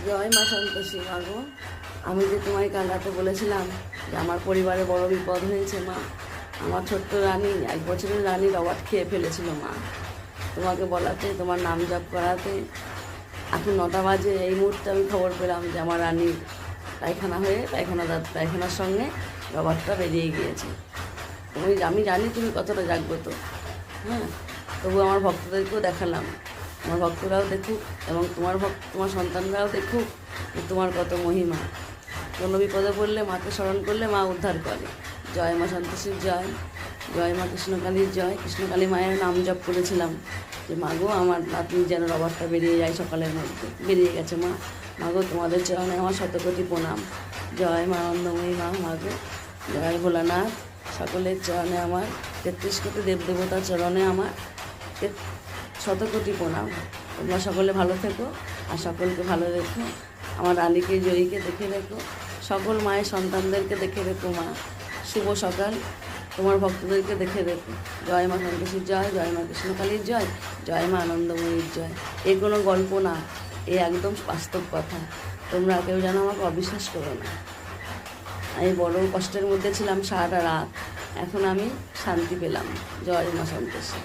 জয় মা সন্তোষী মা গো। আমি যে তোমায় কাল রাতে বলেছিলাম যে আমার পরিবারে বড় বিপদ হয়েছে মা। আমার ছোট্ট রানী, 1 বছরের রানী রবার্ট খেয়ে ফেলেছিল মা। তোমাকে বলাতে, তোমার নাম জপ করাতে এখন 9টা বাজে, এই মুহূর্তে আমি খবর পেলাম যে আমার রানীর পায়খানা হয়ে পায়খানার সঙ্গে রবার্টটা বেরিয়ে গিয়েছে। আমি জানি তুমি কতটা জাগ্রত, হ্যাঁ। তবু আমার ভক্তদেরকেও দেখালাম, আমার ভক্তরাও দেখুক এবং তোমার সন্তানরাও দেখুক যে তোমার কত মহিমা। কোনো বিপদে পড়লে মাকে স্মরণ করলে মা উদ্ধার করে। জয় মা সন্তোষীর জয়, জয় মা কৃষ্ণকালীর জয়। কৃষ্ণকালী মায়ের নাম জপ করেছিলাম যে মাগো আমার নাতনি যেন রবারটা বেরিয়ে যায় সকালের মধ্যে। বেরিয়ে গেছে মা। মাগো তোমাদের চরণে আমার শতকোটি প্রণাম। জয় মা আনন্দময়ী মা। মাগো জয় ভোলানাথ। সকলের চরণে আমার 33 কোটি দেবদেবতার চরণে আমার শতকোটি প্রণাম। তোমরা সকলে ভালো থেকো আর সকলকে ভালো রেখো। আমার রানীকে, জয়ীকে দেখে রেখো, সকল মায়ের সন্তানদেরকে দেখে রেখো মা। শুভ সকাল। তোমার ভক্তদেরকে দেখে রেখো। জয় মা সন্তোষীর জয়, জয় মা কৃষ্ণকালীর জয়, জয় মা আনন্দময়ীর জয়। এ কোনো গল্প না, এ একদম বাস্তব কথা। তোমরা কেউ যেন আমাকে অবিশ্বাস করো না। আমি বড় কষ্টের মধ্যে ছিলাম সারাটা রাত, এখন আমি শান্তি পেলাম। জয় মা সন্তোষী।